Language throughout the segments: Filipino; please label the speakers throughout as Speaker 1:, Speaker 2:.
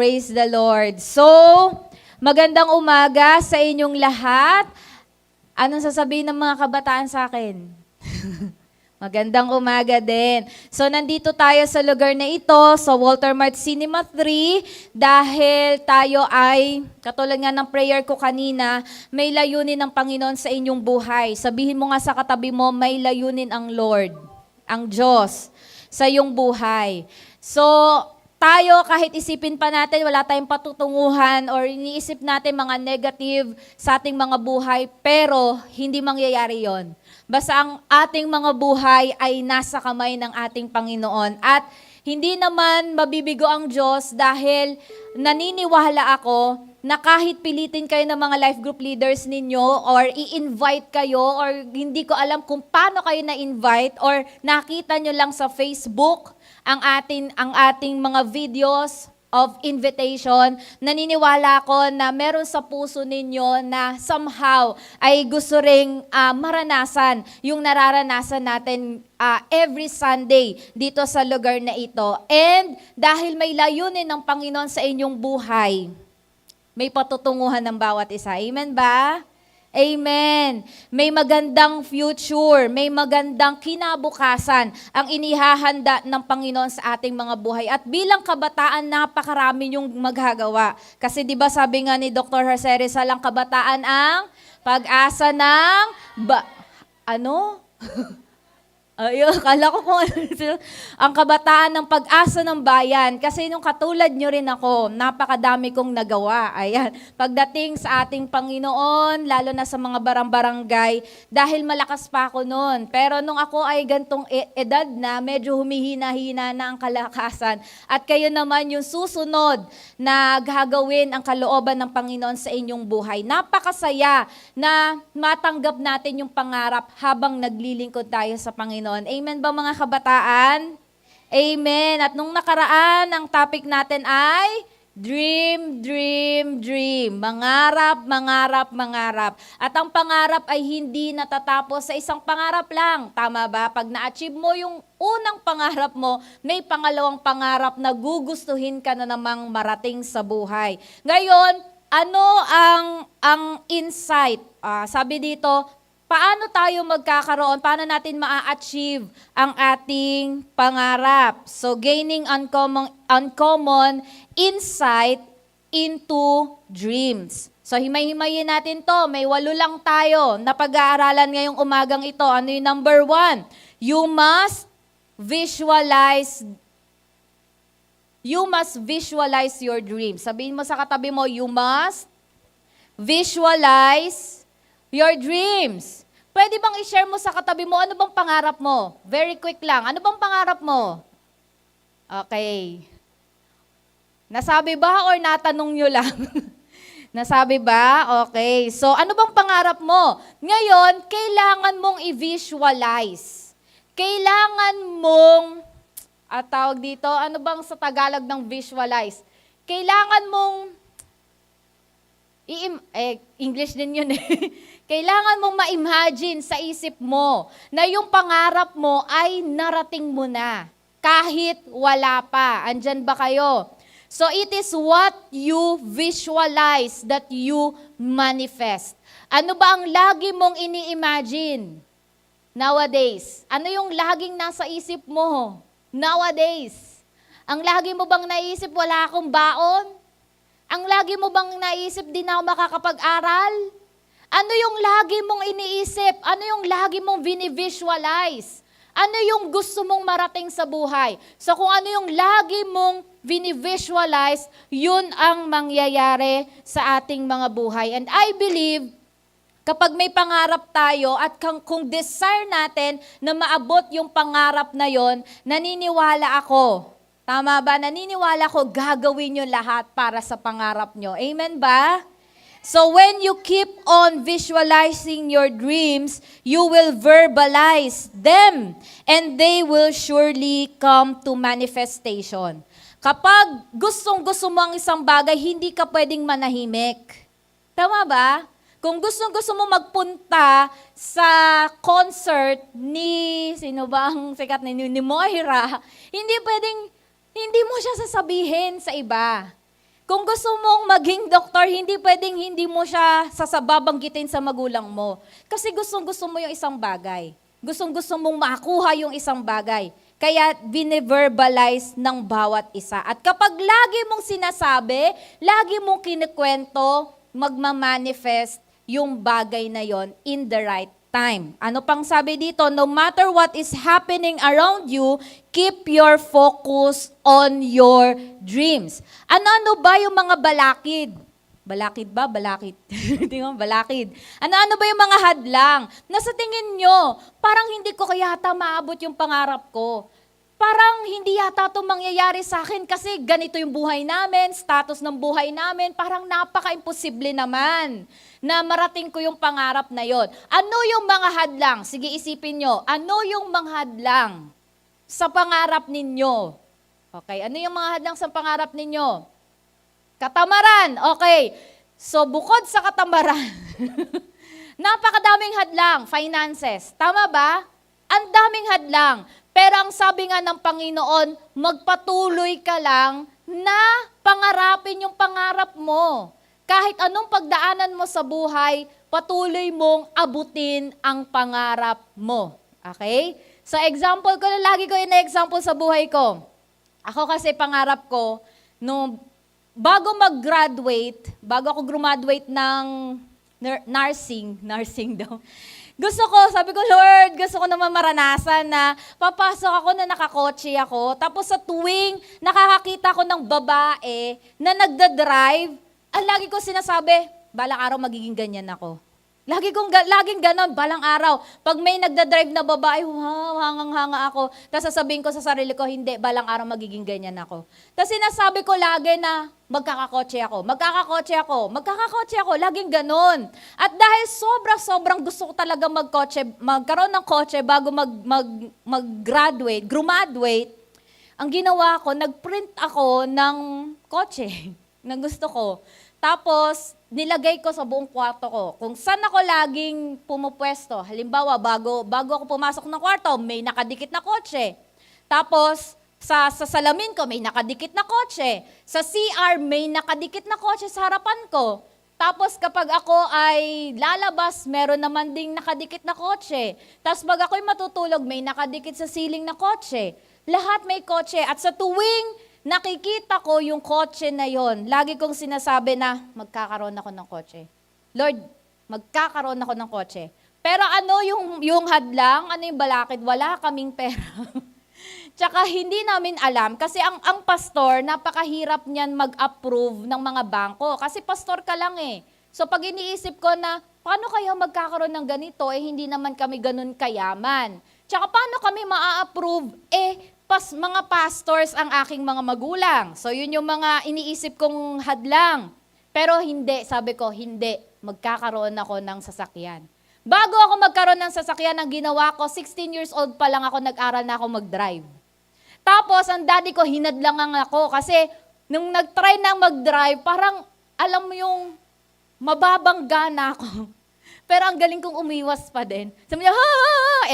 Speaker 1: Praise the Lord. So, magandang umaga sa inyong lahat. Anong sasabihin ng mga kabataan sa akin? Magandang umaga din. So, nandito tayo sa lugar na ito, sa Walter Mart Cinema 3, dahil tayo ay, katulad nga ng prayer ko kanina, may layunin ng Panginoon sa inyong buhay. Sabihin mo nga sa katabi mo, may layunin ang Lord, ang Diyos, sa iyong buhay. So, tayo, kahit isipin pa natin, wala tayong patutunguhan or iniisip natin mga negative sa ating mga buhay, pero hindi mangyayari yon. Basta ang ating mga buhay ay nasa kamay ng ating Panginoon. At hindi naman mabibigo ang Diyos dahil naniniwala ako na kahit pilitin kayo ng mga life group leaders ninyo or i-invite kayo or hindi ko alam kung paano kayo na-invite or nakita nyo lang sa Facebook, ang ating mga videos of invitation, naniniwala ko na meron sa puso ninyo na somehow ay gusto ring maranasan yung nararanasan natin every Sunday dito sa lugar na ito. And dahil may layunin ng Panginoon sa inyong buhay, may patutunguhan ng bawat isa. Amen ba? Amen. May magandang future, may magandang kinabukasan ang inihahanda ng Panginoon sa ating mga buhay. At bilang kabataan, napakarami yung maghagawa. Kasi 'di ba sabi nga ni Dr. Jose Rizal, ang kabataan ang pag-asa ng ano? Ayun, akala ko kung ang kabataan ng pag-asa ng bayan. Kasi nung katulad nyo rin ako, napakadami kong nagawa. Ayan. Pagdating sa ating Panginoon, lalo na sa mga barang-barangay, dahil malakas pa ako noon. Pero nung ako ay gantong edad na, medyo humihina-hina na ang kalakasan. At kayo naman yung susunod na gagawin ang kalooban ng Panginoon sa inyong buhay. Napakasaya na matanggap natin yung pangarap habang naglilingkod tayo sa Panginoon. Amen ba mga kabataan? Amen. At nung nakaraan, ang topic natin ay dream, dream, dream. Mangarap, mangarap, mangarap. At ang pangarap ay hindi natatapos sa isang pangarap lang. Tama ba? Pag na-achieve mo yung unang pangarap mo, may pangalawang pangarap na gugustuhin ka na namang marating sa buhay. Ngayon, ano ang insight? Sabi dito, paano tayo magkakaroon, paano natin maa-achieve ang ating pangarap? So, gaining uncommon insight into dreams. So, himay-himayin natin to. May 8 lang tayo na pag-aaralan ngayong umagang ito. Ano yung number 1? You must visualize your dreams. Sabihin mo sa katabi mo, you must visualize your dreams. Pwede bang i-share mo sa katabi mo, ano bang pangarap mo? Very quick lang. Ano bang pangarap mo? Okay. Nasabi ba or natanong nyo lang? Nasabi ba? Okay. So, ano bang pangarap mo? Ngayon, kailangan mong i-visualize. Kailangan mong, tawag dito, ano bang sa Tagalog ng visualize? Kailangan mong English din yun eh. Kailangan mong ma-imagine sa isip mo na yung pangarap mo ay narating mo na. Kahit wala pa. Andyan ba kayo? So it is what you visualize that you manifest. Ano ba ang lagi mong ini-imagine nowadays? Ano yung laging nasa isip mo nowadays? Ang lagi mo bang naisip, wala akong baon? Ang lagi mo bang naisip, di na ako makakapag-aral? Ano yung lagi mong iniisip? Ano yung lagi mong vini-visualize? Ano yung gusto mong marating sa buhay? So kung ano yung lagi mong vini-visualize, yun ang mangyayari sa ating mga buhay. And I believe, kapag may pangarap tayo at kung desire natin na maabot yung pangarap na yon, naniniwala ako, tama ba? Naniniwala ko gagawin nyo lahat para sa pangarap nyo. Amen ba? So when you keep on visualizing your dreams, you will verbalize them and they will surely come to manifestation. Kapag gustong-gusto mo ang isang bagay, hindi ka pwedeng manahimik. Tama ba? Kung gusto mo magpunta sa concert ni, sino ba ang sikat ni Moira, hindi mo siya sasabihin sa iba. Kung gusto mong maging doktor, hindi pwedeng hindi mo siya sasababanggitin sa magulang mo. Kasi gustong-gusto mo yung isang bagay. Gustong-gusto mong makuha yung isang bagay. Kaya bine-verbalize ng bawat isa. At kapag lagi mong sinasabi, lagi mong kinikwento, magmamanifest yung bagay na yon in the right time. Ano pang sabi dito? No matter what is happening around you, keep your focus on your dreams. Ano-ano ba yung mga balakid? Balakid ba? Balakid. Tingnan, balakid. Ano-ano ba yung mga hadlang na sa tingin nyo, parang hindi ko kaya yata maabot yung pangarap ko. Parang hindi yata ito mangyayari sa akin kasi ganito yung buhay namin, status ng buhay namin, parang napaka-imposible naman na marating ko yung pangarap na yon. Ano yung mga hadlang? Sige, isipin nyo. Ano yung mga hadlang sa pangarap ninyo? Okay, ano yung mga hadlang sa pangarap ninyo? Katamaran. Okay. So, bukod sa katamaran, napakadaming hadlang. Finances. Tama ba? Ang daming hadlang. Pero ang sabi nga ng Panginoon, magpatuloy ka lang na pangarapin yung pangarap mo. Kahit anong pagdaanan mo sa buhay, patuloy mong abutin ang pangarap mo. Okay? So example ko na lagi ko ina-example sa buhay ko. Ako kasi pangarap ko, bago mag-graduate, bago ako graduate ng nursing daw, gusto ko, sabi ko, Lord, gusto ko naman maranasan na papasok ako na nakakotse ako. Tapos sa tuwing nakakakita ko ng babae na nagda-drive, ang lagi ko sinasabi, balang araw magiging ganyan ako. Laging ganon, balang araw. Pag may nagda-drive na babae, wow, hangang-hanga ako. Tapos sasabihin ko sa sarili ko, hindi, balang araw magiging ganyan ako. Tapos sinasabi ko lagi na, magkakakotse ako, laging ganon. At dahil sobrang gusto ko talaga magkaroon ng kotse bago graduate, ang ginawa ko, nagprint ako ng kotse na gusto ko. Tapos, nilagay ko sa buong kwarto ko. Kung saan ako laging pumupwesto, halimbawa, bago ako pumasok ng kwarto, may nakadikit na kotse. Tapos, sa salamin ko, may nakadikit na kotse. Sa CR, may nakadikit na kotse sa harapan ko. Tapos, kapag ako ay lalabas, meron naman ding nakadikit na kotse. Tapos, pag ako'y matutulog, may nakadikit sa ceiling na kotse. Lahat may kotse. At sa tuwing nakikita ko yung kotse na yon, lagi kong sinasabi na magkakaroon ako ng kotse. Lord, magkakaroon ako ng kotse. Pero ano yung hadlang? Ano yung balakid? Wala kaming pera. Tsaka hindi namin alam kasi ang pastor, napakahirap niyan mag-approve ng mga bangko. Kasi pastor ka lang eh. So pag iniisip ko na, paano kaya magkakaroon ng ganito? Hindi naman kami ganun kayaman. Tsaka paano kami maa-approve? Mga pastors ang aking mga magulang. So yun yung mga iniisip kong hadlang. Pero hindi, sabi ko, hindi. Magkakaroon ako ng sasakyan. Bago ako magkaroon ng sasakyan, ang ginawa ko, 16 years old pa lang ako, nag-aral na ako mag-drive. Tapos, ang daddy ko, hinadlangan ako. Kasi, nung nag-try na mag-drive, parang, alam mo yung, mababang gana ako. Pero ang galing kong umiwas pa din. Sabi niya,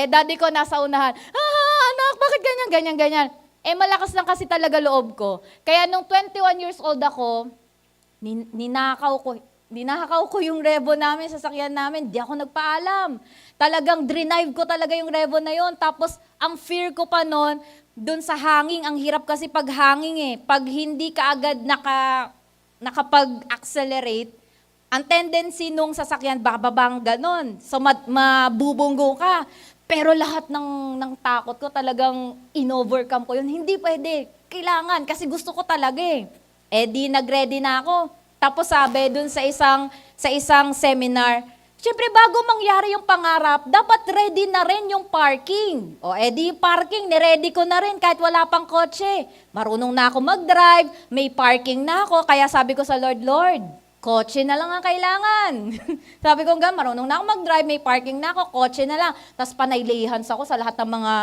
Speaker 1: daddy ko nasa unahan. Anak, bakit ganyan? Malakas lang kasi talaga loob ko. Kaya nung 21 years old ako, ninakaw ko yung revo namin, sasakyan namin, di ako nagpaalam. Talagang drive ko talaga yung revo na yon. Tapos, ang fear ko pa noon, dun sa hanging, ang hirap kasi pag hanging eh. Pag hindi ka agad nakapag-accelerate, ang tendency nung sasakyan, bababang ganon. So, mabubunggo ka. Pero lahat ng takot ko talagang in-overcome ko yun. Hindi pwede. Kailangan. Kasi gusto ko talaga eh. Di nag-ready na ako. Tapos sabi dun sa isang seminar, siyempre bago mangyari yung pangarap, dapat ready na rin yung parking. Di parking, niready ko na rin kahit wala pang kotse. Marunong na ako mag-drive, may parking na ako. Kaya sabi ko sa Lord, kotse na lang ang kailangan. Sabi ko marunong na ako mag-drive, may parking na ako, kotse na lang. Tapos panaylihans ako sa lahat ng mga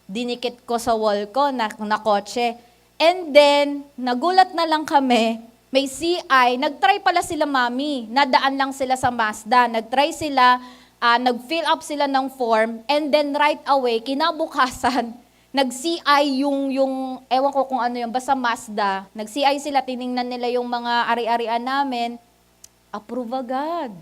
Speaker 1: dinikit ko sa wall ko na kotse. And then, nagulat na lang kami, may CI, nag-try pala sila mami, nadaan lang sila sa Mazda, nag-try sila, nag-fill up sila ng form, and then right away, kinabukasan, nag-CI yung, ewan ko kung ano yun, basta Mazda. Nag-CI sila, tiningnan nila yung mga ari-arian namin. Approve agad.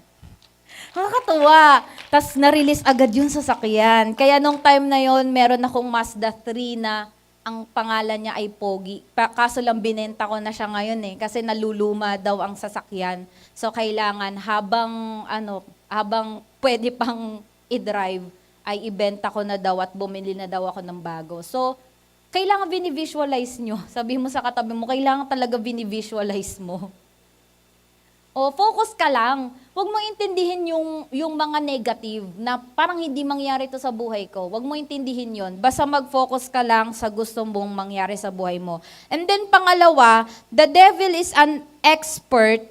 Speaker 1: Nakakatuwa. Tapos na-release agad yung sasakyan. Kaya nung time na yon meron akong Mazda 3 na ang pangalan niya ay Pogi. Kaso lang binenta ko na siya ngayon kasi naluluma daw ang sasakyan. So kailangan habang pwede pang i-drive ay ibenta ko na daw at bumili na daw ako ng bago. So kailangan bini-visualize nyo. Sabi mo sa katabi mo, kailangan talaga bini-visualize mo. O, focus ka lang. Huwag mo intindihin yung mga negative na parang hindi mangyari to sa buhay ko. Huwag mo intindihin yon. Basta mag-focus ka lang sa gusto mong mangyari sa buhay mo. And then pangalawa, the devil is an expert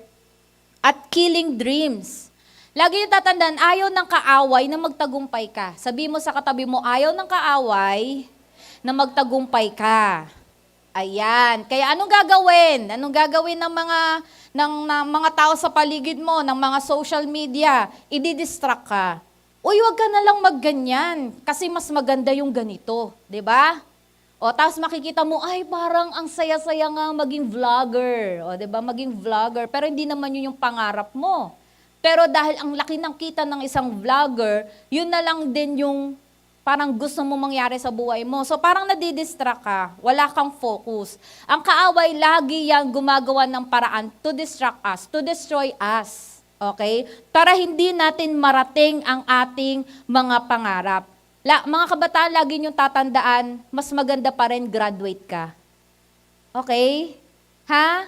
Speaker 1: at killing dreams. Lagi yung tatandaan, ayaw ng kaaway na magtagumpay ka. Sabi mo sa katabi mo, ayaw ng kaaway na magtagumpay ka. Ayan. Kaya anong gagawin? Anong gagawin ng mga tao sa paligid mo, ng mga social media? Idi-distract ka. Uy, wag ka na lang magganyan kasi mas maganda yung ganito, 'di ba? O tapos makikita mo, ay parang ang saya-saya nga maging vlogger. O 'di ba? Maging vlogger, pero hindi naman yun yung pangarap mo. Pero dahil ang laki ng kita ng isang vlogger, yun na lang din yung parang gusto mo mangyari sa buhay mo. So parang nadidistract ka, wala kang focus. Ang kaaway, lagi yang gumagawa ng paraan to distract us, to destroy us. Okay? Para hindi natin marating ang ating mga pangarap. Mga kabataan, lagi niyong tatandaan, mas maganda pa rin graduate ka. Okay? Ha?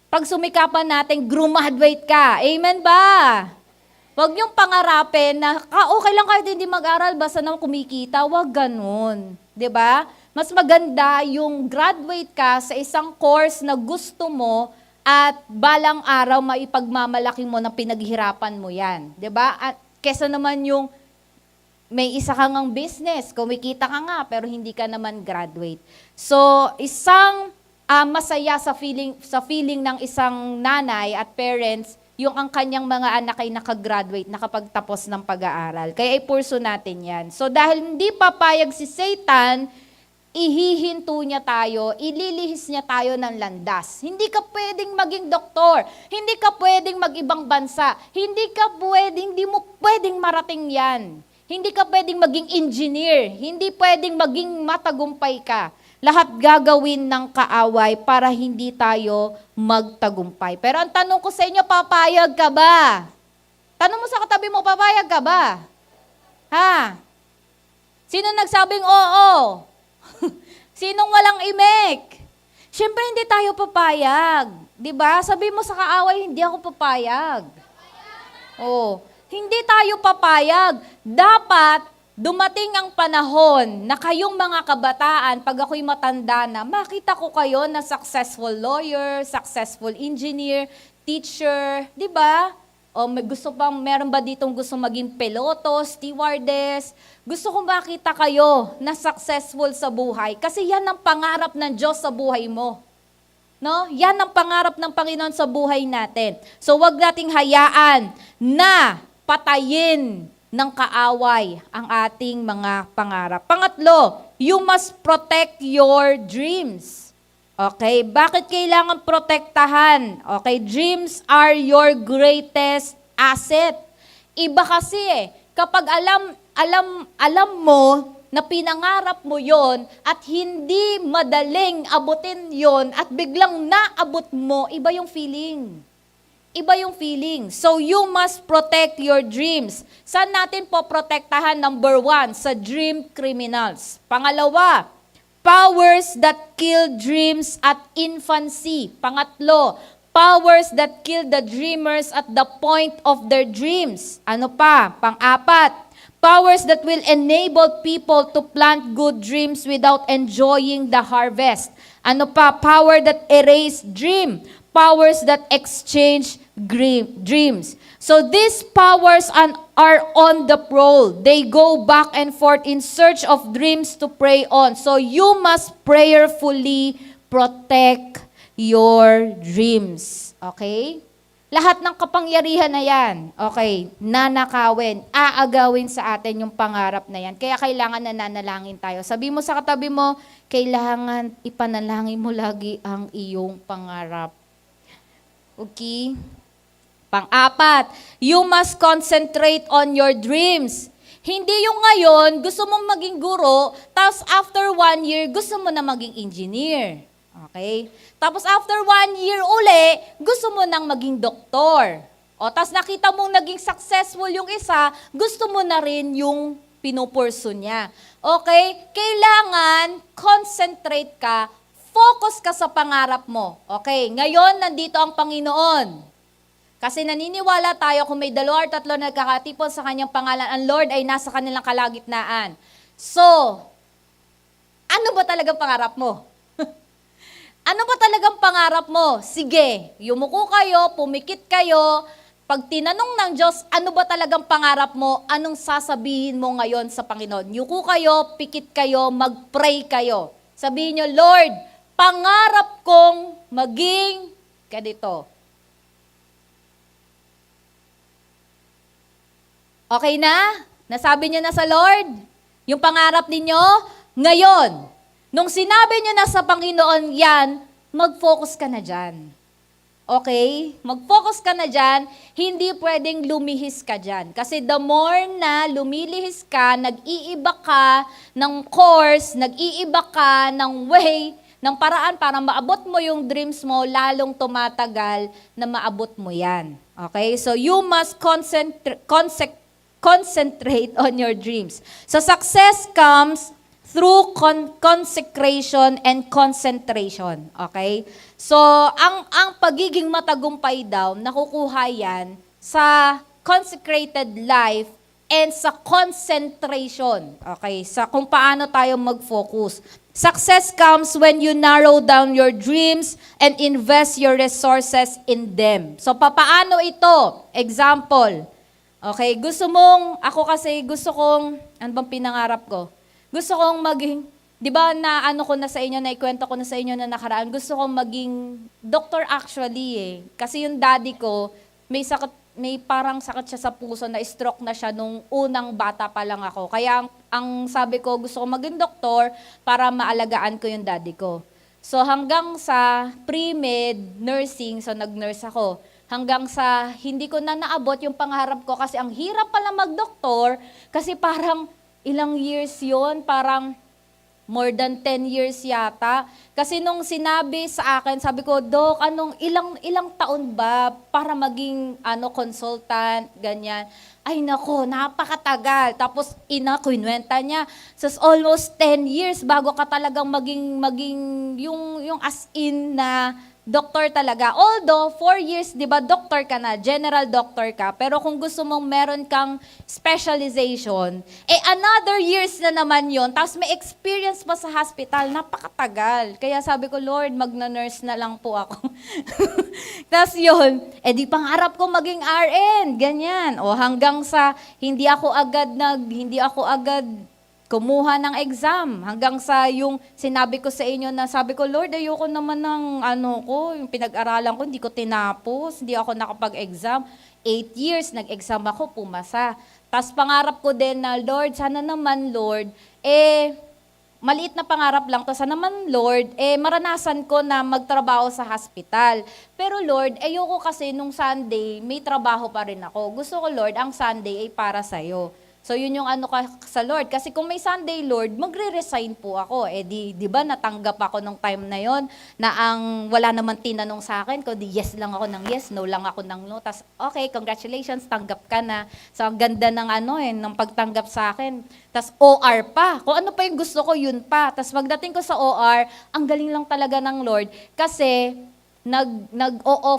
Speaker 1: Pag sumikapan natin, graduate ka. Amen ba? Huwag niyong pangarapin na, okay lang kahit hindi mag-aral, basta naman kumikita. Huwag ganun. 'Di ba? Mas maganda yung graduate ka sa isang course na gusto mo at balang araw maipagmamalaki mo na pinaghirapan mo yan. 'Di ba? At kesa naman yung may isa kang ang business, kumikita ka nga, pero hindi ka naman graduate. So, isang masaya sa feeling ng isang nanay at parents, yung ang kanyang mga anak ay nakagraduate, nakapagtapos ng pag-aaral. Kaya ipurso natin yan. So dahil hindi papayag si Satan, ihihinto niya tayo, ililihis niya tayo ng landas. Hindi ka pwedeng maging doktor, hindi ka pwedeng mag-ibang bansa, hindi mo pwedeng marating yan. Hindi ka pwedeng maging engineer, hindi pwedeng maging matagumpay ka. Lahat gagawin ng kaaway para hindi tayo magtagumpay. Pero ang tanong ko sa inyo, papayag ka ba? Tanong mo sa katabi mo, papayag ka ba? Ha? Sino nagsabing oo? Sinong walang imek? Siyempre hindi tayo papayag. 'Di ba? Sabi mo sa kaaway, hindi ako papayag. Oh, hindi tayo papayag. Dapat dumating ang panahon na kayong mga kabataan, pag ako'y matanda na, makita ko kayo na successful lawyer, successful engineer, teacher, di ba? O meron ba ditong gusto maging piloto, stewardess? Gusto ko makita kayo na successful sa buhay. Kasi yan ang pangarap ng Diyos sa buhay mo. No? Yan ang pangarap ng Panginoon sa buhay natin. So wag nating hayaan na patayin ng kaaway ang ating mga pangarap. Pangatlo, you must protect your dreams. Okay, bakit kailangan protektahan? Okay, dreams are your greatest asset. Iba kasi kapag alam mo na pinangarap mo yon at hindi madaling abutin yon at biglang naabot mo, iba yung feeling. Iba yung feeling. So, you must protect your dreams. Saan natin po protektahan? Number 1, sa dream criminals. Pangalawa, powers that kill dreams at infancy. Pangatlo, powers that kill the dreamers at the point of their dreams. Ano pa? Pang-apat, powers that will enable people to plant good dreams without enjoying the harvest. Ano pa? Power that erase dream. Powers that exchange dreams. So these powers are on the prowl. They go back and forth in search of dreams to prey on. So you must prayerfully protect your dreams. Okay? Lahat ng kapangyarihan na yan, okay, nanakawin, aagawin sa atin yung pangarap na yan. Kaya kailangan nananalangin tayo. Sabi mo sa katabi mo, kailangan ipanalangin mo lagi ang iyong pangarap. Okay? Pang-apat, you must concentrate on your dreams. Hindi yung ngayon, gusto mong maging guro, tapos after 1 year, gusto mo na maging engineer. Okay? Tapos after 1 year uli, gusto mo nang maging doktor. O, tapos nakita mong naging successful yung isa, gusto mo na rin yung pinupurso niya. Okay? Kailangan concentrate ka, focus ka sa pangarap mo. Okay? Ngayon, nandito ang Panginoon. Kasi naniniwala tayo kung may 2 or 3 nagkakatipon sa kanyang pangalan, ang Lord ay nasa kanilang kalagitnaan. So, ano ba talagang pangarap mo? Ano ba talagang pangarap mo? Sige, yumuko kayo, pumikit kayo. Pag tinanong ng Diyos, ano ba talagang pangarap mo? Anong sasabihin mo ngayon sa Panginoon? Yuko kayo, pikit kayo, mag-pray kayo. Sabihin nyo, Lord, pangarap kong maging ganito. Okay na? Nasabi nyo na sa Lord? Yung pangarap ninyo? Ngayon, nung sinabi nyo na sa Panginoon yan, mag-focus ka na dyan. Okay? Mag-focus ka na dyan, hindi pwedeng lumihis ka dyan. Kasi the more na lumilihis ka, nag-iiba ka ng course, nag-iiba ka ng way, ng paraan para maabot mo yung dreams mo, lalong tumatagal na maabot mo yan. Okay? So you must concentrate on your dreams. So success comes through consecration and concentration. Okay? So, ang pagiging matagumpay daw, nakukuha yan sa consecrated life and sa concentration. Okay? Sa kung paano tayo mag-focus. Success comes when you narrow down your dreams and invest your resources in them. So, papaano ito? Example. Okay? Ako kasi gusto kong, ano bang pinangarap ko? Gusto kong maging, di ba na ano ko na sa inyo, naikwento ko na sa inyo na nakaraan, gusto kong maging doctor actually eh. Kasi yung daddy ko, may parang sakit siya sa puso, na stroke na siya nung unang bata pa lang ako. Kaya ang sabi ko, gusto kong maging doktor para maalagaan ko yung daddy ko. So hanggang sa pre-med, nursing, so nag-nurse ako. Hanggang sa hindi ko na naabot yung pangarap ko kasi ang hirap pala mag-doktor kasi parang ilang years yon, parang more than 10 years yata. Kasi nung sinabi sa akin, sabi ko, Dok, ilang taon ba para maging consultant, ganyan. Ay nako, napakatagal. Tapos kinuwenta niya, so almost 10 years bago ka talagang maging yung as in na doctor talaga. Although, 4 years, di ba, doctor ka na, general doctor ka, pero kung gusto mong meron kang specialization, another years na naman yon, tapos may experience pa sa hospital, napakatagal. Kaya sabi ko, Lord, magna-nurse na lang po ako. Tapos yun, di pangarap ko maging RN, ganyan. O hanggang sa, hindi ako agad kumuha ng exam hanggang sa yung sinabi ko sa inyo na sabi ko, Lord, ayoko naman ng yung pinag-aralan ko, hindi ko tinapos, hindi ako nakapag-exam. 8 years, nag-exam ako, pumasa. Tapos pangarap ko din na, Lord, sana naman, Lord, maliit na pangarap lang to, sana naman, Lord, maranasan ko na magtrabaho sa hospital. Pero Lord, ayoko kasi nung Sunday, may trabaho pa rin ako. Gusto ko, Lord, ang Sunday ay para sa'yo. So yun yung sa Lord. Kasi kung may Sunday, Lord, magre-resign po ako. Di ba natanggap ako nung time na yon na wala naman tinanong sa akin, kundi yes lang ako ng yes, no lang ako ng no. Tas okay, congratulations, tanggap ka na. So ang ganda ng ng pagtanggap sa akin. Tas OR pa. Kung ano pa yung gusto ko, yun pa. Tas pagdating ko sa OR, ang galing lang talaga ng Lord. Kasi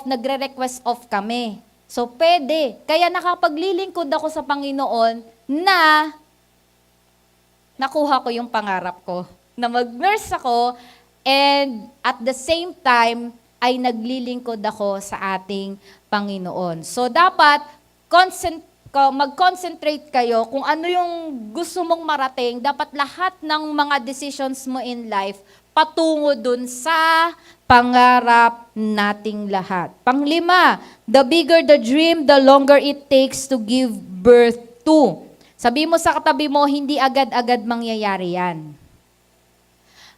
Speaker 1: nagre-request off kami. So pwede. Kaya nakapaglilingkod ako sa Panginoon na nakuha ko yung pangarap ko. Na mag-nurse ako and at the same time ay naglilingkod ako sa ating Panginoon. So dapat mag-concentrate kayo kung ano yung gusto mong marating. Dapat lahat ng mga decisions mo in life, patungo dun sa pangarap nating lahat. Panglima, the bigger the dream, the longer it takes to give birth to. Sabi mo sa katabi mo, hindi agad-agad mangyayari yan.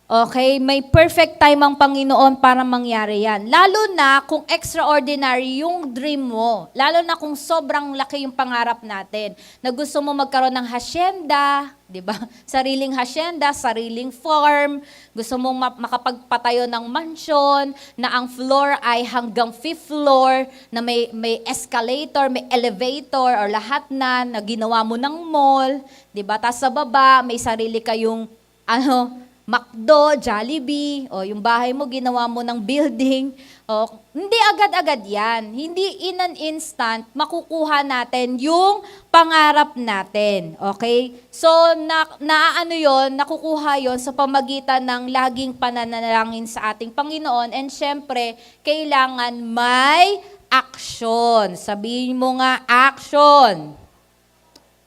Speaker 1: Okay, may perfect time ang Panginoon para mangyari yan. Lalo na kung extraordinary yung dream mo. Lalo na kung sobrang laki yung pangarap natin. Na gusto mo magkaroon ng hacienda, di ba? Sariling hacienda, sariling farm. Gusto mo makapagpatayo ng mansion na ang floor ay hanggang 5th floor, na may escalator, may elevator, or lahat na ginawa mo ng mall. Di ba? Tapos sa baba, may sarili kayong McDo, Jollibee, o yung bahay mo, ginawa mo ng building. O, hindi agad-agad yan. Hindi in an instant makukuha natin yung pangarap natin. Okay? So, nakukuha yon sa pamagitan ng laging pananalangin sa ating Panginoon. And syempre, kailangan may action. Sabihin mo nga, action.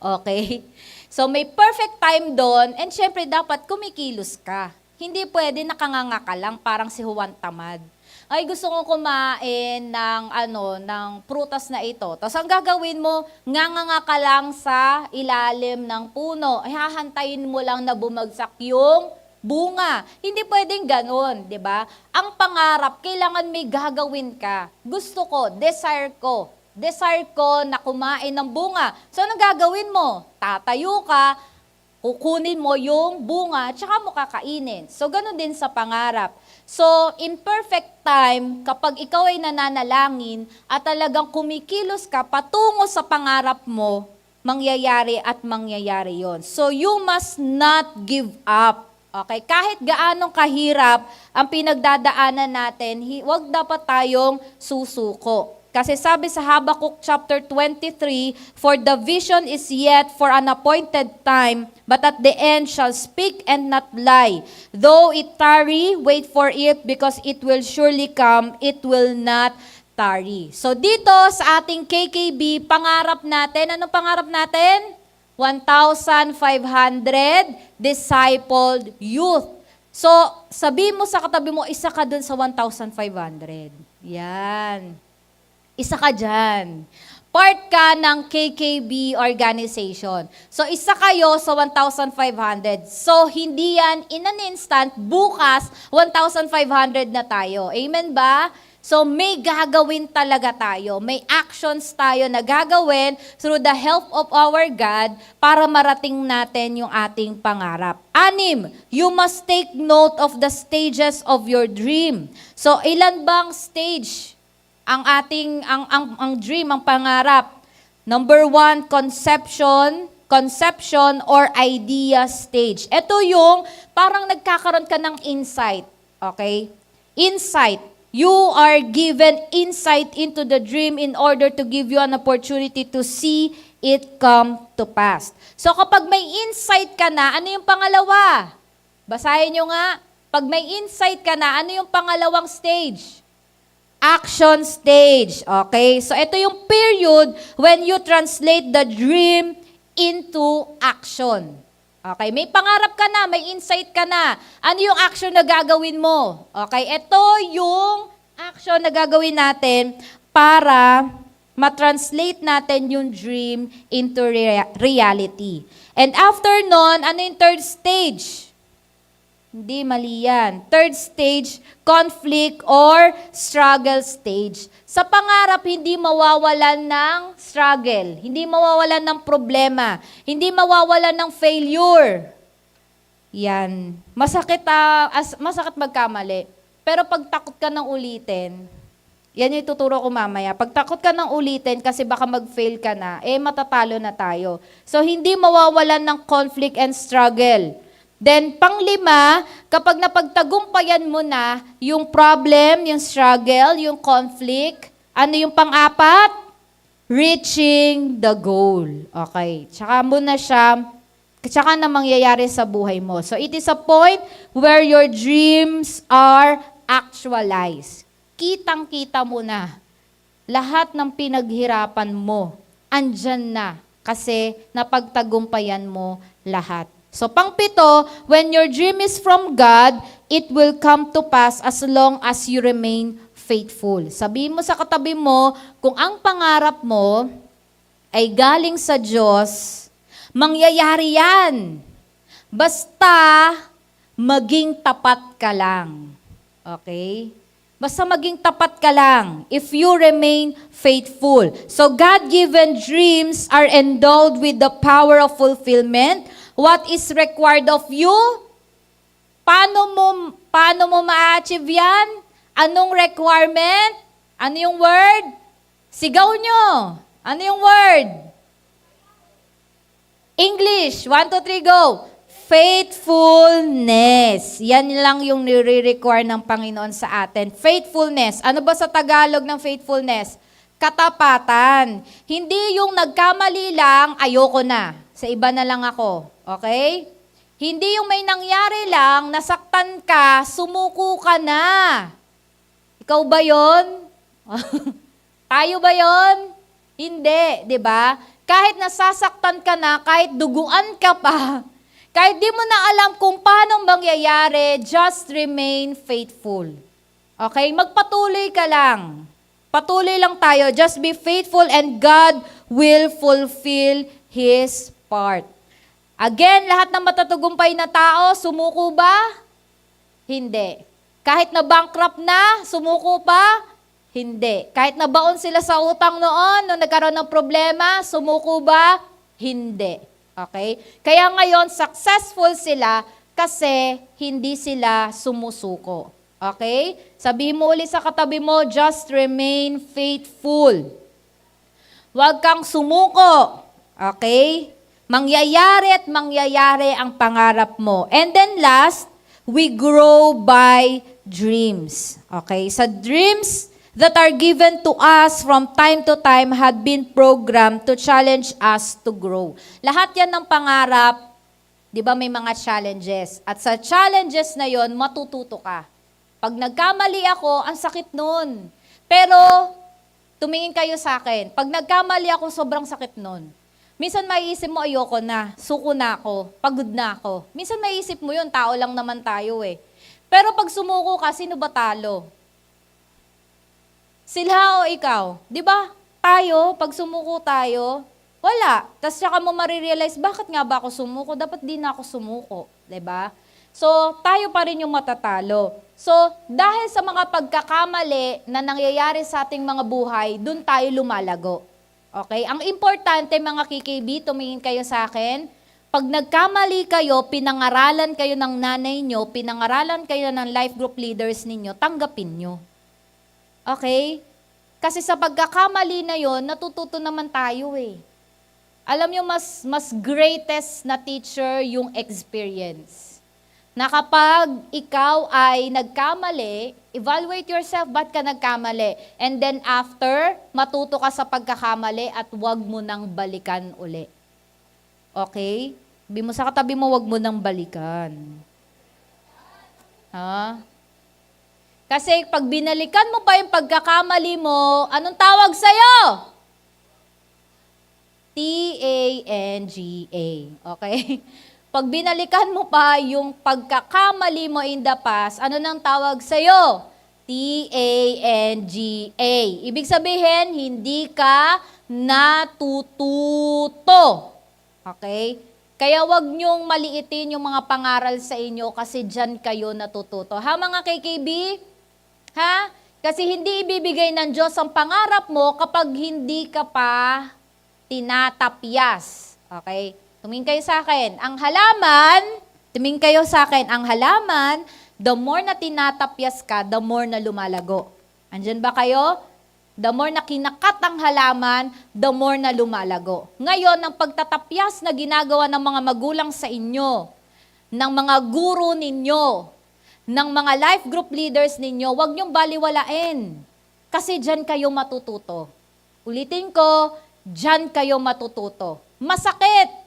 Speaker 1: Okay? So may perfect time doon, and syempre dapat kumikilos ka. Hindi pwede nakanganga ka lang, parang si Juan Tamad. Ay, gusto ko kumain ng prutas na ito. Tapos ang gagawin mo, nganga ka lang sa ilalim ng puno. Ay, hahantayin mo lang na bumagsak yung bunga. Hindi pwedeng ganun, di ba? Ang pangarap, kailangan may gagawin ka. Gusto ko, desire ko na kumain ng bunga. So, anong gagawin mo? Tatayo ka, kukunin mo yung bunga, tsaka mo kakainin. So, ganun din sa pangarap. So, in perfect time, kapag ikaw ay nananalangin at talagang kumikilos ka patungo sa pangarap mo, mangyayari at mangyayari yon. So, you must not give up. Okay? Kahit gaanong kahirap ang pinagdadaanan natin, huwag dapat tayong susuko. Kasi sabi sa Habakkuk chapter 23, "For the vision is yet for an appointed time, but at the end shall speak and not lie. Though it tarry, wait for it, because it will surely come, it will not tarry." So dito sa ating KKB, pangarap natin, anong pangarap natin? 1,500 discipled youth. So sabi mo sa katabi mo, isa ka dun sa 1,500. Yan. Isa ka dyan. Part ka ng KKB organization. So, isa kayo sa 1,500. So, hindi yan in an instant, bukas, 1,500 na tayo. Amen ba? So, may gagawin talaga tayo. May actions tayo na gagawin through the help of our God para marating natin yung ating pangarap. 6, you must take note of the stages of your dream. So, ilan bang stage ang dream, ang pangarap? Number 1, conception or idea stage. Ito yung parang nagkakaroon ka ng insight. Okay? Insight. You are given insight into the dream in order to give you an opportunity to see it come to pass. So kapag may insight ka na, ano yung pangalawa? Basahin nyo nga. Pag may insight ka na, ano yung pangalawang stage? Action stage. Okay? So, ito yung period when you translate the dream into action. Okay? May pangarap ka na, may insight ka na. Ano yung action na gagawin mo? Okay? Ito yung action na gagawin natin para matranslate natin yung dream into reality. And after nun, ano yung third stage? Hindi, mali yan. Third stage, conflict or struggle stage. Sa pangarap, hindi mawawalan ng struggle. Hindi mawawalan ng problema. Hindi mawawalan ng failure. Yan. Masakit magkamali. Pero pag takot ka ng ulitin, yan yung ituturo ko mamaya. Pag takot ka ng ulitin kasi baka mag-fail ka na, matatalo na tayo. So, hindi mawawalan ng conflict and struggle. Then, 5, kapag napagtagumpayan mo na yung problem, yung struggle, yung conflict, ano yung 4? Reaching the goal. Okay. Tsaka na mangyayari sa buhay mo. So, it is a point where your dreams are actualized. Kitang-kita mo na. Lahat ng pinaghirapan mo, andyan na. Kasi napagtagumpayan mo lahat. So, 7, when your dream is from God, it will come to pass as long as you remain faithful. Sabihin mo sa katabi mo, kung ang pangarap mo ay galing sa Diyos, mangyayari yan. Basta maging tapat ka lang. Okay? Basta maging tapat ka lang if you remain faithful. So God-given dreams are endowed with the power of fulfillment. What is required of you? Paano mo ma-achieve yan? Anong requirement? Ano yung word? Sigaw nyo. Ano yung word? English. 1, 2, 3, go. Faithfulness. Yan lang yung nire-require ng Panginoon sa atin. Faithfulness. Ano ba sa Tagalog ng faithfulness? Katapatan. Hindi yung nagkamali lang, ayoko na. Sa iba na lang ako. Okay? Hindi yung may nangyari lang, nasaktan ka, sumuko ka na. Ikaw ba yon? Tayo ba yon? Hindi, di ba? Kahit nasasaktan ka na, kahit duguan ka pa, kahit di mo na alam kung paano mangyayari, just remain faithful. Okay? Magpatuloy ka lang. Patuloy lang tayo. Just be faithful and God will fulfill His part. Again, lahat ng matatagumpay na tao, sumuko ba? Hindi. Kahit na bankrupt na, sumuko pa? Hindi. Kahit nabaon sila sa utang noon, nung nagkaroon ng problema, sumuko ba? Hindi. Okay? Kaya ngayon, successful sila kasi hindi sila sumusuko. Okay? Sabihin mo ulit sa katabi mo, just remain faithful. Huwag kang sumuko. Okay? Mangyayari at mangyayari ang pangarap mo. And then last, we grow by dreams. Okay? Sa dreams that are given to us from time to time had been programmed to challenge us to grow. Lahat yan ng pangarap, di ba may mga challenges. At sa challenges na yon, matututo ka. Pag nagkamali ako, ang sakit nun. Pero, tumingin kayo sa akin. Pag nagkamali ako, sobrang sakit nun. Minsan maiisip mo, ayoko na, suko na ako, pagod na ako. Minsan maiisip mo yun, tao lang naman tayo eh. Pero pag sumuko ka, sino ba talo? Sila o ikaw? Di ba? Tayo, pag sumuko tayo, wala. Tapos saka mo marirealize, bakit nga ba ako sumuko? Dapat di na ako sumuko. Di ba? So, tayo pa rin yung matatalo. So, dahil sa mga pagkakamali na nangyayari sa ating mga buhay, dun tayo lumalago. Okay? Ang importante, mga KKB, tumingin kayo sa akin, pag nagkamali kayo, pinangaralan kayo ng nanay nyo, pinangaralan kayo ng life group leaders ninyo, tanggapin nyo. Okay? Kasi sa pagkakamali na yon, natututo naman tayo eh. Alam nyo, mas greatest na teacher yung experience. Na kapag ikaw ay nagkamali, evaluate yourself, ba't ka nagkamali? And then after, matuto ka sa pagkakamali at wag mo nang balikan uli. Okay? Sabi mo sa katabi mo, wag mo nang balikan. Ha? Kasi pag binalikan mo pa yung pagkakamali mo, anong tawag sa'yo? T-A-N-G-A. Okay? Pag binalikan mo pa yung pagkakamali mo in the past, ano nang tawag sa'yo? T-A-N-G-A. Ibig sabihin, hindi ka natututo. Okay? Kaya wag niyong maliitin yung mga pangaral sa inyo kasi dyan kayo natututo. Ha, mga KKB? Ha? Kasi hindi ibibigay ng Diyos ang pangarap mo kapag hindi ka pa tinatapyas. Okay? Tumingin kayo sa akin. Ang halaman, tumingin kayo sa akin, ang halaman, the more na tinatapyas ka, the more na lumalago. Andyan ba kayo? The more na kinakat ang halaman, the more na lumalago. Ngayon, ang pagtatapyas na ginagawa ng mga magulang sa inyo, ng mga guro ninyo, ng mga life group leaders ninyo, huwag niyong baliwalain. Kasi dyan kayo matututo. Ulitin ko, dyan kayo matututo. Masakit.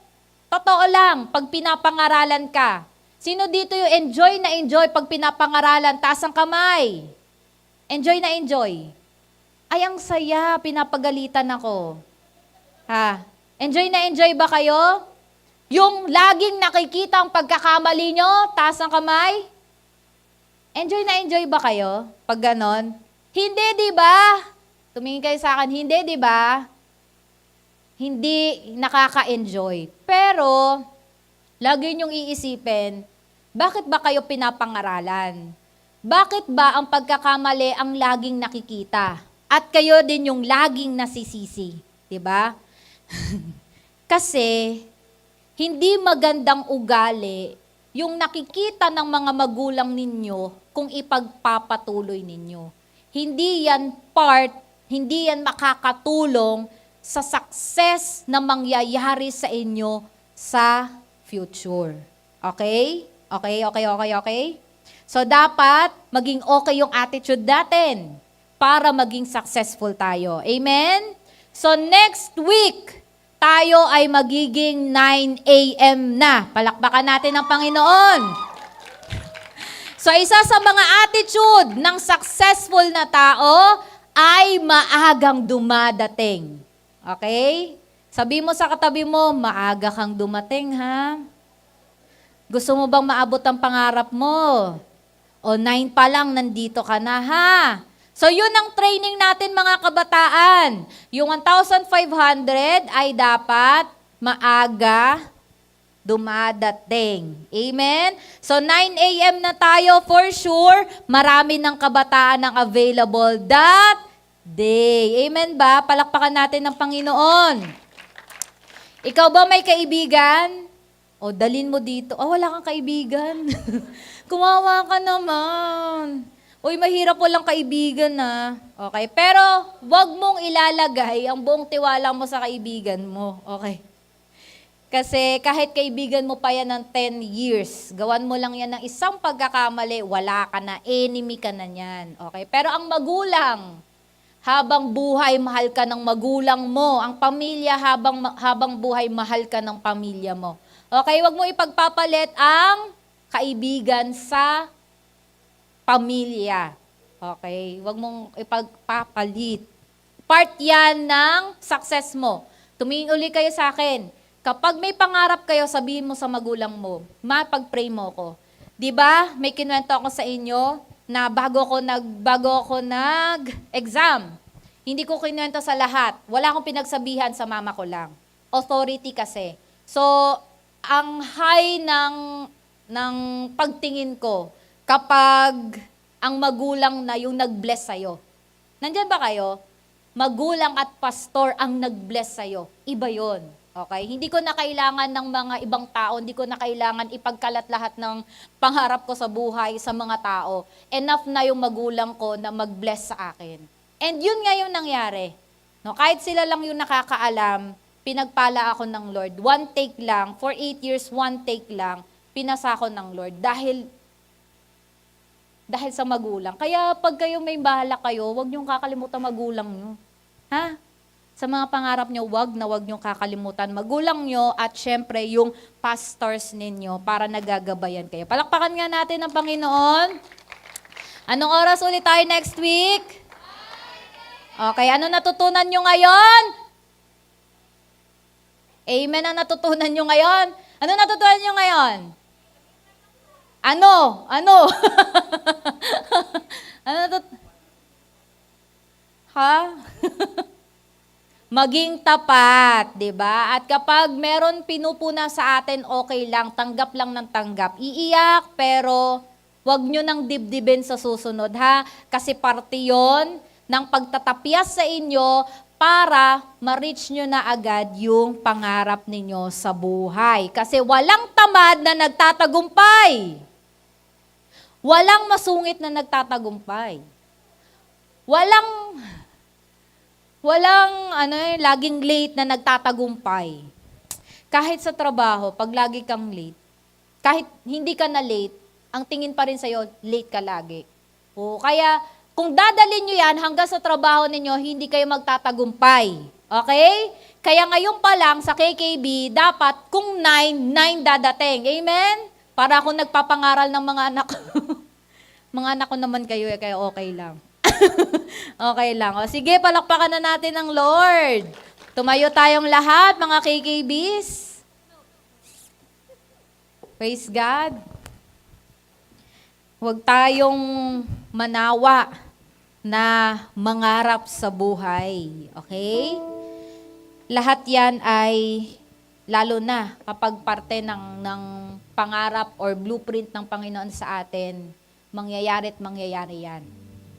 Speaker 1: Totoo lang, pag pinapangaralan ka. Sino dito yung enjoy pag pinapangaralan? Taas ang kamay. Enjoy na enjoy. Ay, ang saya, pinapagalitan ako. Ha? Enjoy na enjoy ba kayo? Yung laging nakikita ang pagkakamali nyo, taas ang kamay? Enjoy na enjoy ba kayo pag ganon? Hindi, di ba? Tumingin kayo sa akin, hindi, di ba? Hindi nakaka-enjoy. Pero, lagi niyong iisipin, bakit ba kayo pinapangaralan? Bakit ba ang pagkakamali ang laging nakikita? At kayo din yung laging nasisisi. Di ba? Kasi, hindi magandang ugali yung nakikita ng mga magulang ninyo kung ipagpapatuloy ninyo. Hindi yan hindi yan makakatulong sa success na mangyayari sa inyo sa future. Okay? Okay? So, dapat maging okay yung attitude natin para maging successful tayo. Amen? So, next week, tayo ay magiging 9 a.m. na. Palakpakan natin ang Panginoon. So, isa sa mga attitude ng successful na tao ay maagang dumadating. Okay? Sabi mo sa katabi mo, maaga kang dumating, ha? Gusto mo bang maabot ang pangarap mo? O 9 pa lang, nandito ka na, ha? So, yun ang training natin, mga kabataan. Yung 1,500 ay dapat maaga dumadating. Amen? So, 9 a.m. na tayo for sure. Marami ng kabataan ang available that day. Amen ba? Palakpakan natin ng Panginoon. Ikaw ba may kaibigan? O, dalin mo dito. Oh, wala kang kaibigan. Kumawa ka naman. Uy, mahirap walang kaibigan na. Okay, pero wag mong ilalagay ang buong tiwala mo sa kaibigan mo. Okay. Kasi kahit kaibigan mo pa yan ng 10 years, gawan mo lang yan ng isang pagkakamali, wala ka na, enemy ka na yan. Okay, pero ang magulang, habang buhay, mahal ka ng magulang mo. Ang pamilya, habang buhay, mahal ka ng pamilya mo. Okay, wag mo ipagpapalit ang kaibigan sa pamilya. Okay? Huwag mong ipagpapalit. Part yan ng success mo. Tumingin uli kayo sa akin. Kapag may pangarap kayo, sabihin mo sa magulang mo, pag-pray mo ko. 'Di ba? May kinuwento ako sa inyo na bago ako nag-exam. Hindi ko kinuwento sa lahat. Wala akong pinagsabihan sa mama ko lang. Authority kasi. So, ang high ng pagtingin ko, kapag ang magulang na yung nag-bless sa'yo. Nandyan ba kayo? Magulang at pastor ang nag-bless sa'yo. Iba yon. Okay? Hindi ko na kailangan ng mga ibang tao, hindi ko na kailangan ipagkalat lahat ng pangarap ko sa buhay sa mga tao. Enough na yung magulang ko na mag-bless sa akin. And yun nga yung nangyari. No, kahit sila lang yung nakakaalam, pinagpala ako ng Lord. One take lang, for 8 years, one take lang, pinasa ko ng Lord. Dahil sa magulang. Kaya pag kayo may bahala kayo, huwag niyong kakalimutan magulang niyo. Ha? Sa mga pangarap niyo, huwag niyong kakalimutan magulang niyo at syempre yung pastors ninyo para nagagabayan kayo. Palakpakan nga natin ang Panginoon. Anong oras ulit tayo next week? Okay, ano natutunan niyo ngayon? Amen ang natutunan niyo ngayon. Ano natutunan niyo ngayon? Ano? Ano Ha? Maging tapat, 'di ba? At kapag meron pinupuna sa atin, okay lang, tanggap lang ng tanggap. Iiyak, pero wag nyo nang dibdibin sa susunod, ha? Kasi parte 'yon ng pagtatapyas sa inyo para ma-reach nyo na agad yung pangarap ninyo sa buhay. Kasi walang tamad na nagtatagumpay. Walang masungit na nagtatagumpay. Walang laging late na nagtatagumpay. Kahit sa trabaho, pag lagi kang late, kahit hindi ka na late, ang tingin pa rin sa'yo, late ka lagi. O, kaya, kung dadalhin nyo yan hanggang sa trabaho ninyo, hindi kayo magtatagumpay. Okay? Kaya ngayon pa lang sa KKB, dapat kung 9 dadating. Amen? Para ako nagpapangaral ng mga anak ko. Mga anak ko naman kayo, kaya okay lang. Okay lang. O, sige, palakpakan na natin ang Lord. Tumayo tayong lahat, mga KKBs. Praise God. Huwag tayong manawa na mangarap sa buhay. Okay? Lahat yan ay, lalo na kapag parte ng pangarap or blueprint ng Panginoon sa atin, mangyayari at mangyayari yan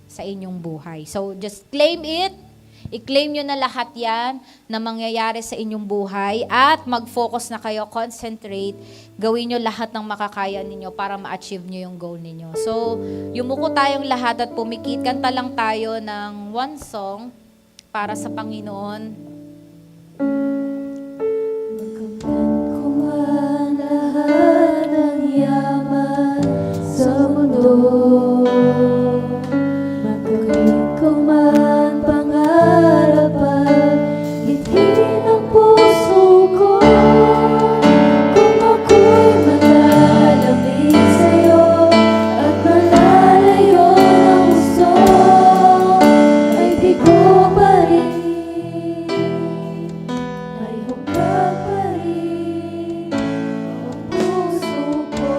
Speaker 1: sa inyong buhay. So, just claim it. I-claim nyo na lahat yan na mangyayari sa inyong buhay at mag-focus na kayo, concentrate, gawin nyo lahat ng makakaya ninyo para ma-achieve nyo yung goal ninyo. So, yumuko tayong lahat at pumikit. Kanta lang tayo ng one song para sa Panginoon.
Speaker 2: Magkamtan ko man lahat ng yaman sa mundo, magkamit ko man pangarap at ithin ang puso ko. Kung ako'y malalamig sa'yo at malalayo ng gusto, ay di ko pa rin, ay hubag pa rin ang puso ko.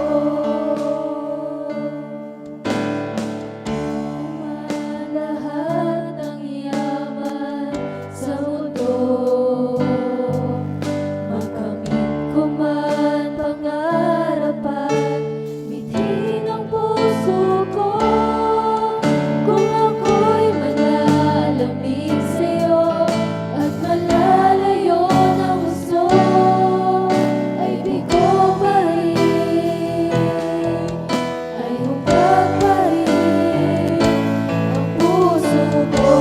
Speaker 2: Lahat ng yaman sa mundo, makamit ko man pangarap at mithin ang puso ko. Kung ako'y malalamig sa'yo at malalayo ng gusto, ay di ko pa rin, ay hubag pa rin ang puso ko.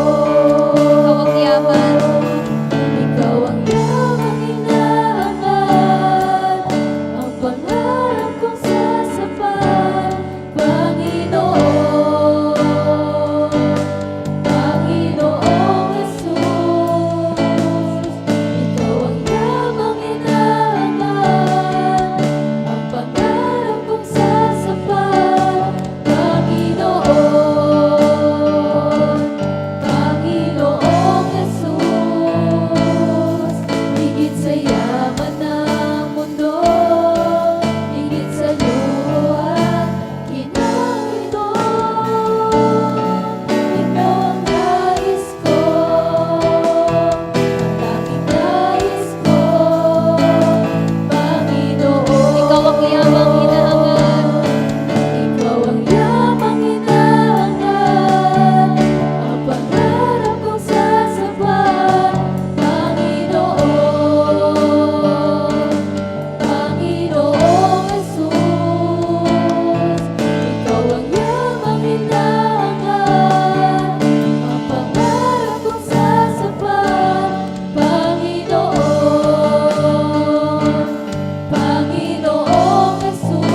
Speaker 1: Ikaw ang yaman.
Speaker 2: Ikaw ang yamang inaangat, ang pangarap kong sasapat, Panginoon, Panginoong Jesus. Ikaw ang yamang inaangat, ang pangarap kong sasapat, Panginoon, Panginoong Jesus. Higit sa yaman ng mundo, higit sa luha at ginang ito, ikaw ang nais ko, ang tanging nais ko, Panginoon.
Speaker 1: Ikaw ang yamang inaangat.
Speaker 2: Ikaw ang yamang inaangat, ang pangarap kong sasapat, Panginoon, Panginoong Jesus. Ikaw ang yamang inaangat, ang pangarap kong sasapat, Panginoon, Panginoong Jesus.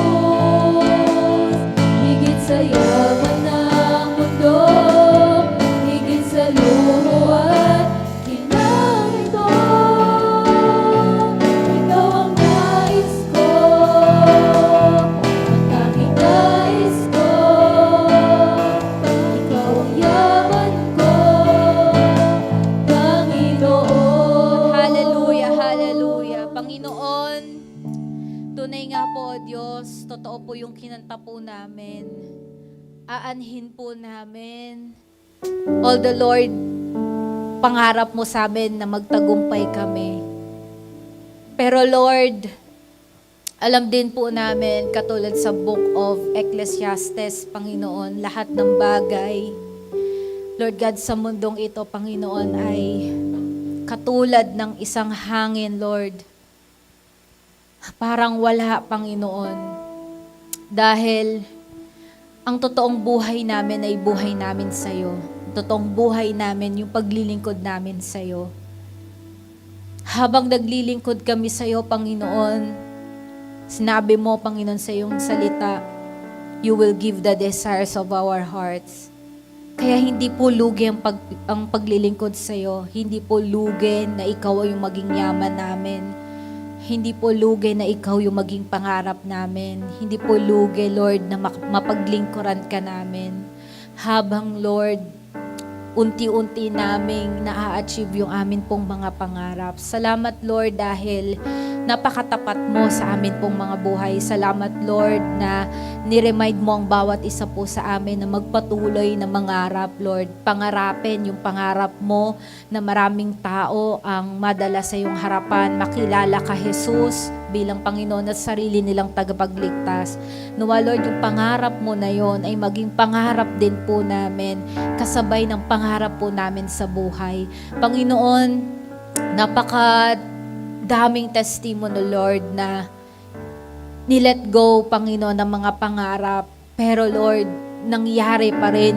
Speaker 2: Higit sa yaman ng mundo, higit sa luho at ginang ito, ikaw ang nais ko, ang tanging nais ko, ikaw ang yaman ko, Panginoon.
Speaker 1: Hallelujah, hallelujah. Panginoon, tunay nga po, O Diyos, totoo po yung kinanta po namin. Aanhin po namin. All the Lord, pangarap mo sa amin na magtagumpay kami. Pero Lord, alam din po namin, katulad sa Book of Ecclesiastes, Panginoon, lahat ng bagay, Lord God, sa mundong ito, Panginoon, ay katulad ng isang hangin, Lord. Parang wala, Panginoon. Dahil ang totoong buhay namin ay buhay namin sa'yo. Totoong buhay namin, yung paglilingkod namin sa'yo. Habang naglilingkod kami sa'yo, Panginoon, sinabi mo, Panginoon, sa iyong salita, you will give the desires of our hearts. Kaya hindi po lugi ang paglilingkod sa'yo. Hindi po lugi na ikaw ay yung maging yaman namin. Hindi po lugi na ikaw yung maging pangarap namin. Hindi po lugi, Lord, na mapaglingkuran ka namin. Habang, Lord, unti-unti naming na-achieve yung amin pong mga pangarap. Salamat, Lord, dahil napakatapat mo sa amin pong mga buhay. Salamat, Lord, na niremind mo ang bawat isa po sa amin na magpatuloy na mangarap, Lord. Pangarapin yung pangarap mo na maraming tao ang madala sa iyong harapan, makilala ka, Jesus, bilang Panginoon at sarili nilang tagapagligtas. Nawa, Lord, yung pangarap mo na yon ay maging pangarap din po namin, kasabay ng pangarap po namin sa buhay. Panginoon, daming testimony, Lord, na nilet go, Panginoon, ng mga pangarap. Pero, Lord, nangyari pa rin,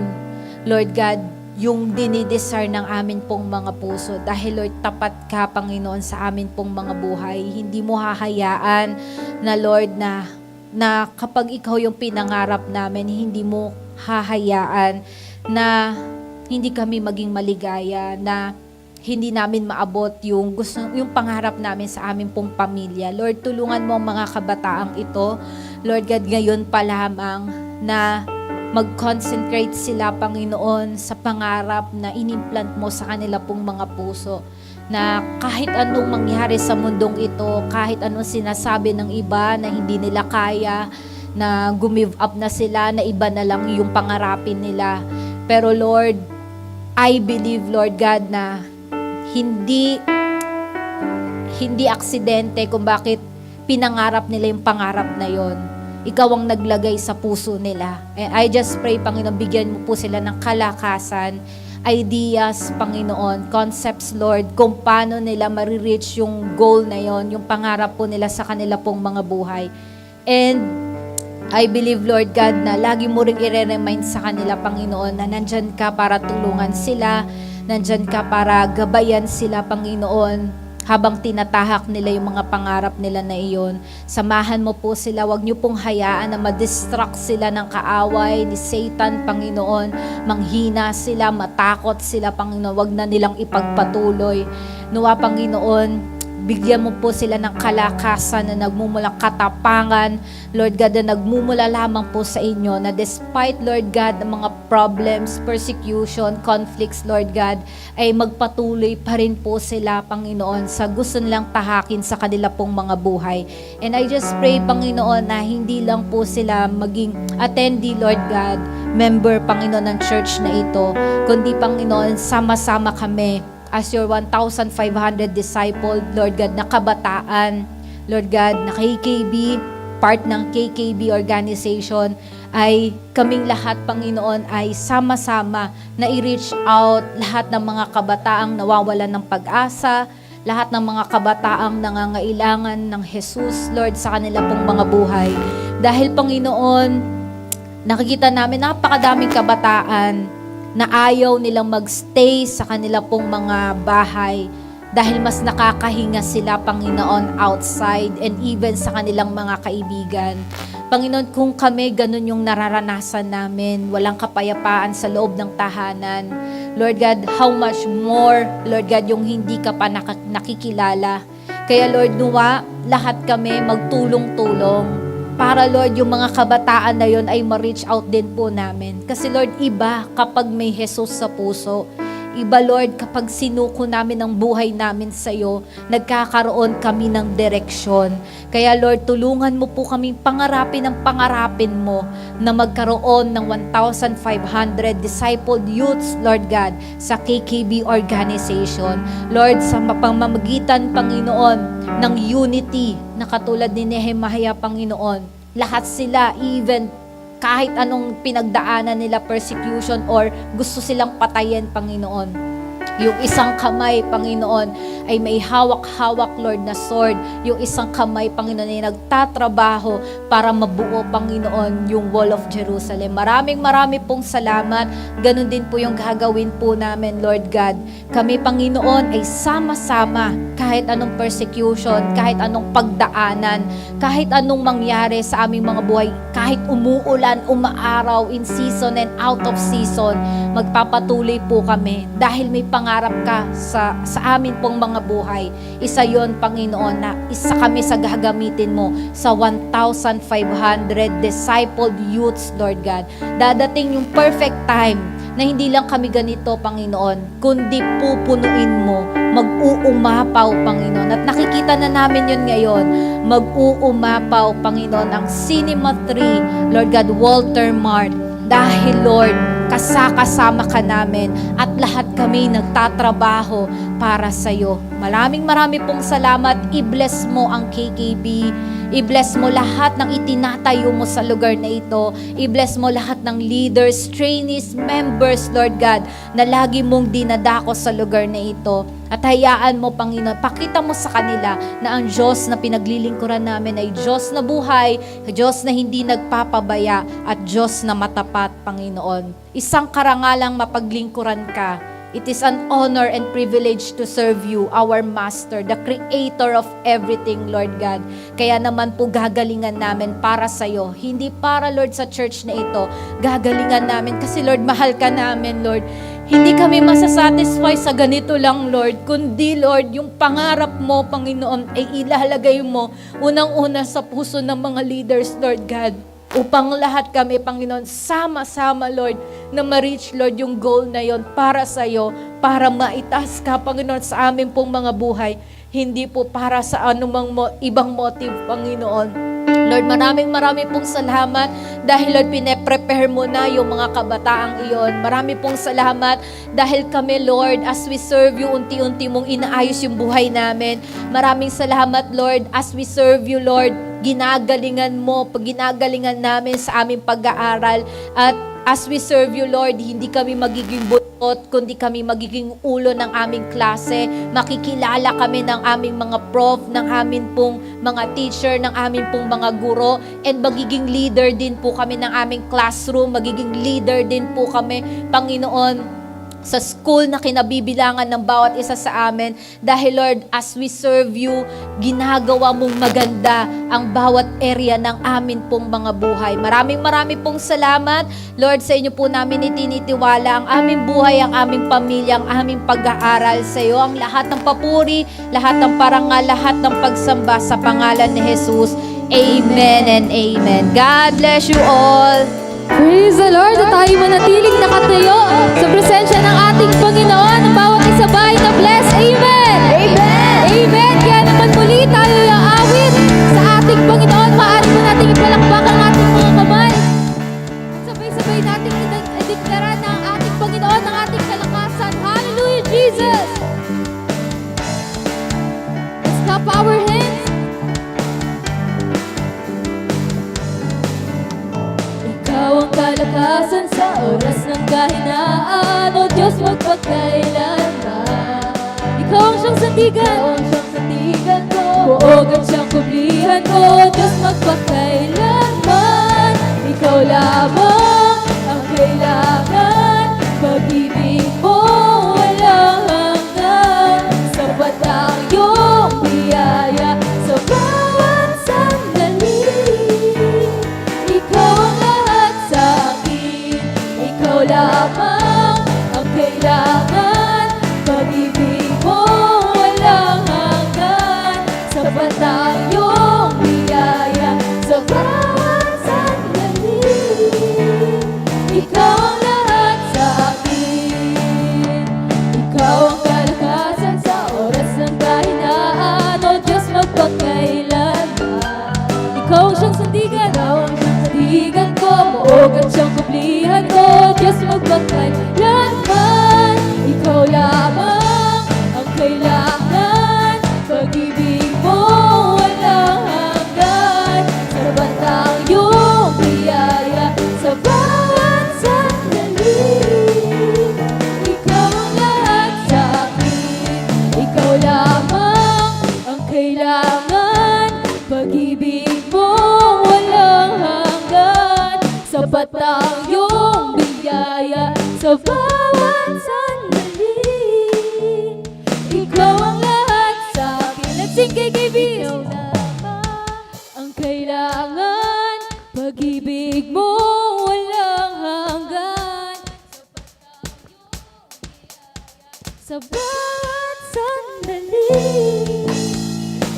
Speaker 1: Lord God, yung dinidesire ng amin pong mga puso. Dahil, Lord, tapat ka, Panginoon, sa amin pong mga buhay. Hindi mo hahayaan na, Lord, na kapag ikaw yung pinangarap namin, hindi mo hahayaan na hindi kami maging maligaya, na hindi namin maabot yung pangarap namin sa aming pong pamilya. Lord, tulungan mo ang mga kabataang ito. Lord God, ngayon pa lamang na mag-concentrate sila, Panginoon, sa pangarap na inimplant mo sa kanila pong mga puso. Na kahit anong mangyari sa mundong ito, kahit anong sinasabi ng iba na hindi nila kaya, na gumive up na sila, na iba na lang yung pangarapin nila. Pero Lord, I believe, Lord God, na hindi aksidente kung bakit pinangarap nila yung pangarap na yon. Ikaw ang naglagay sa puso nila. And I just pray, Panginoon, bigyan mo po sila ng kalakasan, ideas, Panginoon, concepts, Lord, kung paano nila marireach yung goal na yon, yung pangarap po nila sa kanila pong mga buhay. And I believe, Lord God, na lagi mo rin i-remind sa kanila, Panginoon, na nandyan ka para tulungan sila, nandyan ka para gabayan sila, Panginoon, habang tinatahak nila yung mga pangarap nila na iyon. Samahan mo po sila, wag niyo pong hayaan na ma-distract sila ng kaaway ni Satan, Panginoon. Manghina sila, matakot sila, Panginoon, wag na nilang ipagpatuloy. Nawa, Panginoon, bigyan mo po sila ng kalakasan na nagmumula, katapangan, Lord God, na nagmumula lamang po sa inyo, na despite, Lord God, ng mga problems, persecution, conflicts, Lord God, ay magpatuloy pa rin po sila, Panginoon, sa gusto nilang tahakin sa kanila pong mga buhay. And I just pray, Panginoon, na hindi lang po sila maging attendee, Lord God, member, Panginoon, ng church na ito, kundi, Panginoon, sama-sama kami as your 1,500 disciple, Lord God, na kabataan, Lord God, na KKB, part ng KKB organization, ay kaming lahat, Panginoon, ay sama-sama na i-reach out lahat ng mga kabataang nawawalan ng pag-asa, lahat ng mga kabataang nangangailangan ng Jesus, Lord, sa kanila pong mga buhay. Dahil, Panginoon, nakikita namin napakadaming kabataan na ayaw nilang magstay sa kanila pong mga bahay dahil mas nakakahinga sila, Panginoon, outside and even sa kanilang mga kaibigan. Panginoon, kung kami ganun yung nararanasan namin, walang kapayapaan sa loob ng tahanan, Lord God, how much more, Lord God, yung hindi ka pa nakikilala. Kaya Lord, nawa, lahat kami magtulong-tulong para, Lord, yung mga kabataan na yon ay ma-reach out din po namin. Kasi, Lord, iba kapag may Jesus sa puso. Iba, Lord, kapag sinuko namin ang buhay namin sa iyo, nagkakaroon kami ng direksyon. Kaya, Lord, tulungan mo po kami pangarapin ang pangarapin mo na magkaroon ng 1,500 discipled youths, Lord God, sa KKB organization. Lord, sa pamamagitan, Panginoon, ng unity na katulad ni Nehemiah, Panginoon, lahat sila, even kahit anong pinagdaanan nila, persecution or gusto silang patayin, Panginoon, yung isang kamay, Panginoon, ay may hawak-hawak, Lord, na sword. Yung isang kamay, Panginoon, ay nagtatrabaho para mabuo, Panginoon, yung Wall of Jerusalem. Maraming pong salamat. Ganon din po yung gagawin po namin, Lord God. Kami, Panginoon, ay sama-sama kahit anong persecution, kahit anong pagdaanan, kahit anong mangyari sa aming mga buhay, kahit umuulan, umaaraw, in season and out of season, magpapatuloy po kami dahil may pangarap ka sa amin pong mga buhay. Isa yon, Panginoon, na isa kami sa gagamitin mo sa 1,500 discipled youths, Lord God. Dadating yung perfect time na hindi lang kami ganito, Panginoon, kundi pupunuin mo mag-uumapaw, Panginoon. At nakikita na namin yun ngayon, mag-uumapaw, Panginoon, ang Cinema 3, Lord God, Walter Mart. Dahil, Lord, kasama ka namin at lahat kami nagtatrabaho para sa iyo. Marami pong salamat. I-bless mo ang KKB. I-bless mo lahat ng itinatayo mo sa lugar na ito. I-bless mo lahat ng leaders, trainees, members, Lord God, na lagi mong dinadako sa lugar na ito. At hayaan mo, Panginoon, pakita mo sa kanila na ang Diyos na pinaglilingkuran namin ay Diyos na buhay, Diyos na hindi nagpapabaya, at Diyos na matapat, Panginoon. Isang karangalang mapaglingkuran ka. It is an honor and privilege to serve you, our Master, the Creator of everything, Lord God. Kaya naman po gagalingan namin para sa iyo. Hindi para, Lord, sa church na ito. Gagalingan namin kasi, Lord, mahal ka namin, Lord. Hindi kami masasatisfy sa ganito lang, Lord. Kundi, Lord, yung pangarap mo, Panginoon, ay ilalagay mo unang-una sa puso ng mga leaders, Lord God. Upang lahat kami, Panginoon, sama-sama, Lord, na ma-reach, Lord, yung goal na yon para sa iyo, para maitaas ka, Panginoon, sa amin pong mga buhay. Hindi po para sa anumang ibang motive, Panginoon. Lord, maraming pong salamat dahil, Lord, pine-prepare mo na yung mga kabataang iyon. Marami pong salamat dahil kami, Lord, as we serve you, unti-unti mong inaayos yung buhay namin. Maraming salamat, Lord, as we serve you, Lord, ginagalingan mo, ginagalingan namin sa aming pag-aaral. At as we serve you, Lord, hindi kami magiging butot, kundi kami magiging ulo ng aming klase. Makikilala kami ng aming mga prof, ng aming pong mga teacher, ng aming pong mga guro, and magiging leader din po kami ng aming classroom, magiging leader din po kami, Panginoon, sa school na kinabibilangan ng bawat isa sa amin. Dahil, Lord, as we serve you, ginagawa mong maganda ang bawat area ng amin pong mga buhay. Maraming pong salamat, Lord, sa inyo po namin itinitiwala ang aming buhay, ang aming pamilya, ang aming pag-aaral sa iyo. Ang lahat ng papuri, lahat ng parangal, lahat ng pagsamba sa pangalan ni Jesus. Amen and amen. God bless you all.
Speaker 2: Praise the Lord at tayo manatiling nakatayo sa presensya ng ating Panginoon. Ang bawat isabay na bless. Amen! Amen! Amen! Kaya naman muli tayo aawit sa ating Panginoon. Maaari mo natin ipalakpak ang ating mga kamay. At sabay-sabay natin ideklara ng ating Panginoon ang ating kalakasan. Hallelujah, Jesus! Let's clap our hands. Ikaw ang kalakasan sa oras ng kahinaan, O Diyos magpagkailanman. Ikaw ang siyang sandigan ko, buog at siyang kublihan ko, O Diyos magpagkailanman. Ikaw lamang ang kailangan, pag-ibig mo walang hanggan. Sapat ang iyong biyaya sa bawat sandali. Ikaw ang lahat sa akin, ikaw lamang ang kailangan, pag-ibig mo walang hanggan. Sapat ang iyong biyaya sa bawat sandali. Ikaw ang lahat sa akin, ikaw ang kalakasan sa oras ng kahinaan, O Diyos magpagkailanman. Ikaw ang siyang sandigan ko, buog at siyang kublihan ko, Diyos magpagkailanman. Ikaw lamang ang kailangan, pag-ibig mo walang hanggan. Sapat ang iyong biyaya sa bawat sandali. Ikaw ang lahat sa akin, ikaw lamang ang kailangan, pag-ibig mo walang hanggan. Sapat ang iyong biyaya sa bawat sandali. Ikaw ang lahat sa akin. Let's sing KKB. Ikaw lamang ang kailangan, pag-ibig mo walang hanggan. Sa bawat sandali.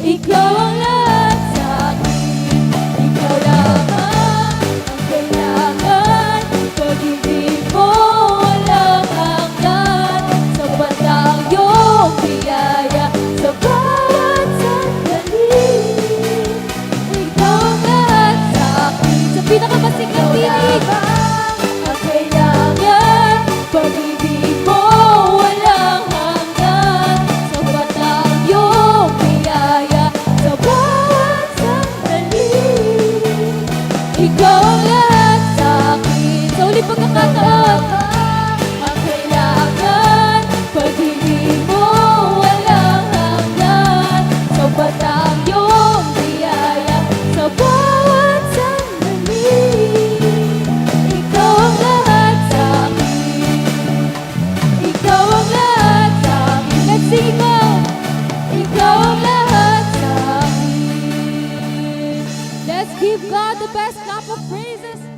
Speaker 2: Ikaw ang lahat sa akin, ikaw lamang ang kailangan, pag-ibig mo walang hanggan. Sapat ang iyong biyaya Let's give God the best clap of praises.